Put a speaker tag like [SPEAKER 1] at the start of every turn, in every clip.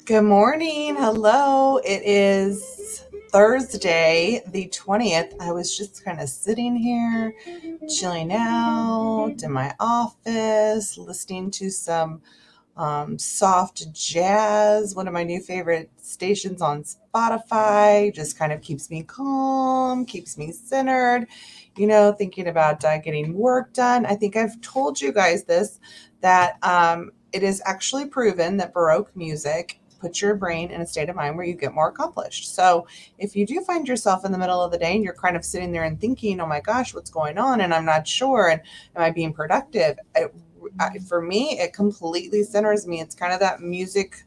[SPEAKER 1] Good morning. Hello. It is Thursday, the 20th. I was just kind of sitting here, chilling out in my office, listening to some soft jazz, one of my new favorite stations on Spotify. Just kind of keeps me calm, keeps me centered, thinking about getting work done. I think I've told you guys this, that it is actually proven that Baroque music puts your brain in a state of mind where you get more accomplished. So if you do find yourself in the middle of the day and you're kind of sitting there and thinking, oh my gosh, what's going on? And I'm not sure. And am I being productive? For me, it completely centers me. It's kind of that music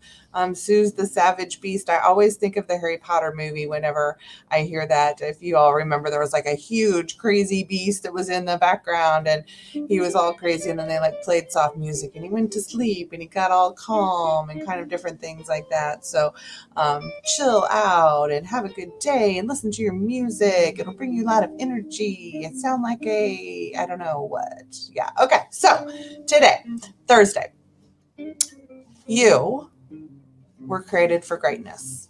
[SPEAKER 1] soothes the savage beast. I always think of the Harry Potter movie whenever I hear that. If you all remember, there was like a huge crazy beast that was in the background and he was all crazy, and then they like played soft music and he went to sleep and he got all calm and kind of different things like that. So chill out and have a good day and listen to your music. It'll bring you a lot of energy and sound like I don't know what. Yeah. Okay. So today, Thursday, you were created for greatness.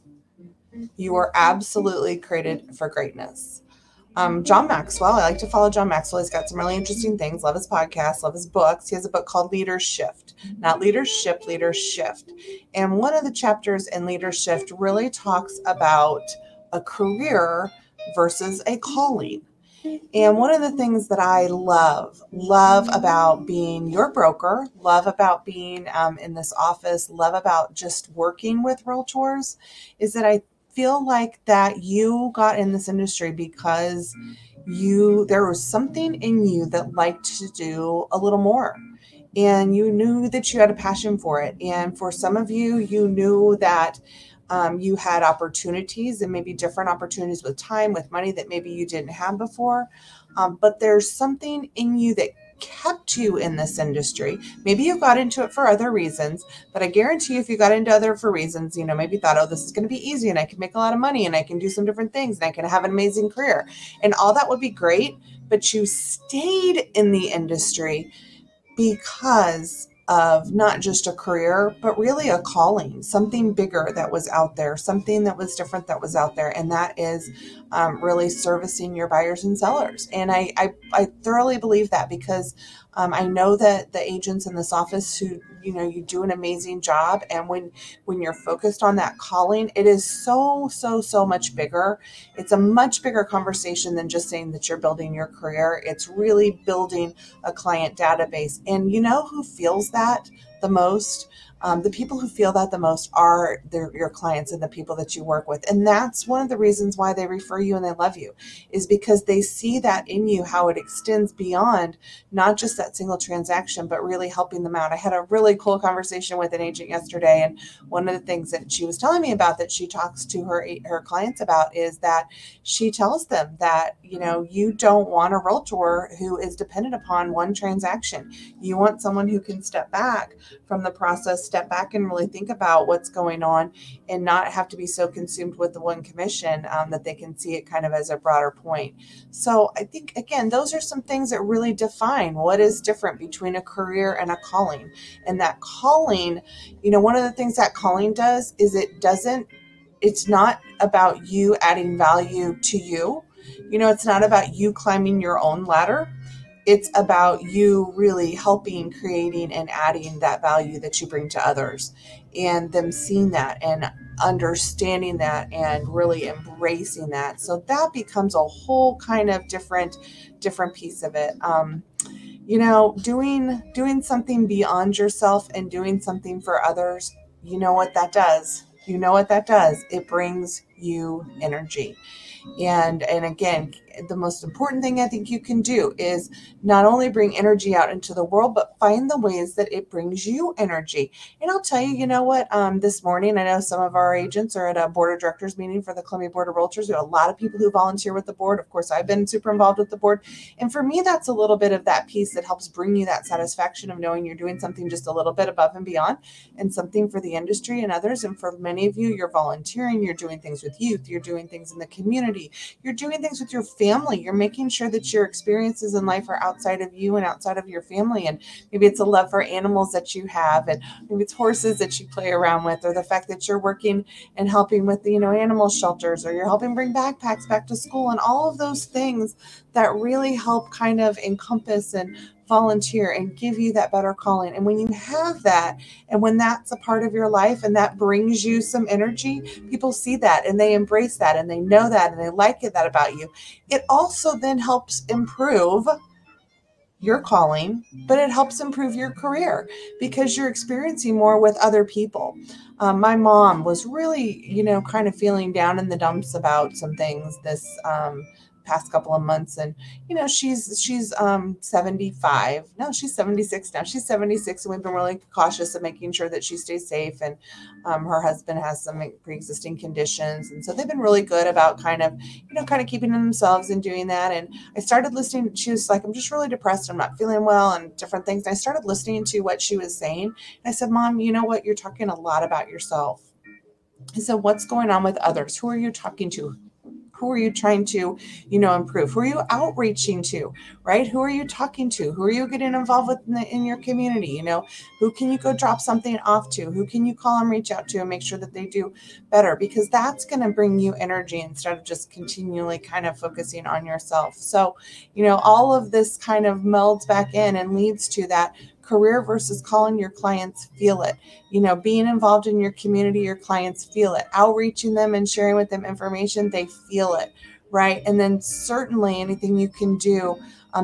[SPEAKER 1] You were absolutely created for greatness. John Maxwell, I like to follow John Maxwell. He's got some really interesting things. Love his podcast, love his books. He has a book called Leader Shift, not Leadership, Leader Shift. And one of the chapters in Leader Shift really talks about a career versus a calling. And one of the things that I love about being your broker, love about being in this office, love about just working with realtors is that I feel like that you got in this industry because there was something in you that liked to do a little more. And you knew that you had a passion for it. And for some of you, you knew that you had opportunities and maybe different opportunities with time, with money that maybe you didn't have before. But there's something in you that kept you in this industry. Maybe you got into it for other reasons, but I guarantee you if you got into other for reasons, maybe thought, oh, this is going to be easy and I can make a lot of money and I can do some different things and I can have an amazing career. And all that would be great, but you stayed in the industry because of not just a career, but really a calling, something bigger that was out there, something that was different that was out there. And that is really servicing your buyers and sellers. And I thoroughly believe that because I know that the agents in this office who, you do an amazing job. And when you're focused on that calling, it is so much bigger. It's a much bigger conversation than just saying that you're building your career. It's really building a client database. And you know who feels that the most? The people who feel that the most are your clients and the people that you work with. And that's one of the reasons why they refer you and they love you, is because they see that in you, how it extends beyond not just that single transaction, but really helping them out. I had a really cool conversation with an agent yesterday. And one of the things that she was telling me about that she talks to her clients about is that she tells them that, you don't want a realtor who is dependent upon one transaction. You want someone who can step back from the process, step back and really think about what's going on and not have to be so consumed with the one commission that they can see it kind of as a broader point. So I think, again, those are some things that really define what is different between a career and a calling. And that calling, one of the things that calling does is it's not about you adding value to you. It's not about you climbing your own ladder. It's about you really helping, creating, and adding that value that you bring to others and them seeing that and understanding that and really embracing that. So that becomes a whole kind of different piece of it. Doing something beyond yourself and doing something for others, you know what that does. It brings you energy. And again, the most important thing I think you can do is not only bring energy out into the world, but find the ways that it brings you energy. And I'll tell you, what, this morning, I know some of our agents are at a board of directors meeting for the Columbia Board of Realtors. We have a lot of people who volunteer with the board. Of course, I've been super involved with the board. And for me, that's a little bit of that piece that helps bring you that satisfaction of knowing you're doing something just a little bit above and beyond and something for the industry and others. And for many of you, you're volunteering, you're doing things with youth, you're doing things in the community, you're doing things with your family, you're making sure that your experiences in life are outside of you and outside of your family. And maybe it's a love for animals that you have, and maybe it's horses that you play around with, or the fact that you're working and helping with the, animal shelters, or you're helping bring backpacks back to school, and all of those things that really help kind of encompass and volunteer and give you that better calling. And when you have that, and when that's a part of your life and that brings you some energy, people see that and they embrace that and they know that and they like that about you. It also then helps improve your calling, but it helps improve your career because you're experiencing more with other people. My mom was really, kind of feeling down in the dumps about some things this past couple of months. And, she's 75. No, she's 76 now. She's 76. And we've been really cautious of making sure that she stays safe. And her husband has some pre-existing conditions. And so they've been really good about kind of keeping to themselves and doing that. And I started listening. She was like, I'm just really depressed. I'm not feeling well and different things. And I started listening to what she was saying. And I said, Mom, you know what? You're talking a lot about yourself. I said, what's going on with others? Who are you talking to? Who are you trying to, improve? Who are you outreaching to, right? Who are you talking to? Who are you getting involved with in your community? Who can you go drop something off to? Who can you call and reach out to and make sure that they do better? Because that's going to bring you energy instead of just continually kind of focusing on yourself. So, all of this kind of melds back in and leads to that career versus calling. Your clients feel it. Being involved in your community, your clients feel it. Outreaching them and sharing with them information, they feel it, right? And then certainly anything you can do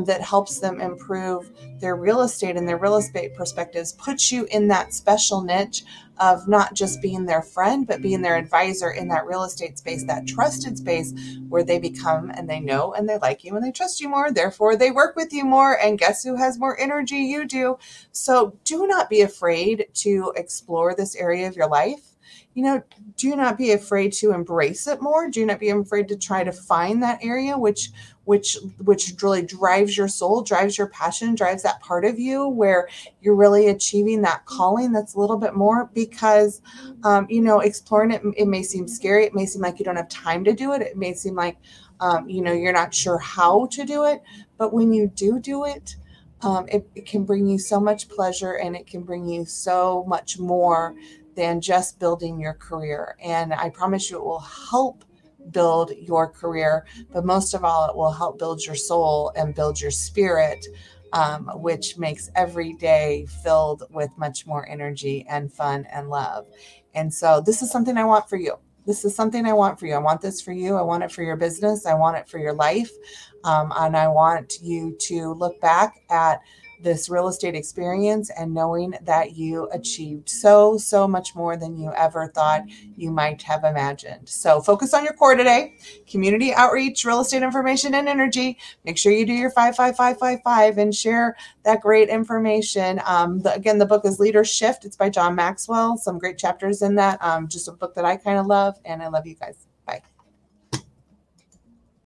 [SPEAKER 1] that helps them improve their real estate and their real estate perspectives puts you in that special niche of not just being their friend, but being their advisor in that real estate space, that trusted space where they become and they know and they like you and they trust you more. Therefore, they work with you more. And guess who has more energy? You do. So do not be afraid to explore this area of your life. Do not be afraid to embrace it more. Do not be afraid to try to find that area which really drives your soul, drives your passion, drives that part of you where you're really achieving that calling that's a little bit more, because, exploring it, it may seem scary. It may seem like you don't have time to do it. It may seem like, you're not sure how to do it. But when you do it, it can bring you so much pleasure, and it can bring you so much more than just building your career. And I promise you it will help build your career, but most of all, it will help build your soul and build your spirit, which makes every day filled with much more energy and fun and love. And so this is something I want for you. This is something I want for you. I want this for you. I want it for your business. I want it for your life. And I want you to look back at this real estate experience and knowing that you achieved so much more than you ever thought you might have imagined. So focus on your core today: community outreach, real estate information, and energy. Make sure you do your 5-5-5-5-5 and share that great information. Again, the book is Leader Shift. It's by John Maxwell. Some great chapters in that. Just a book that I kind of love, and I love you guys.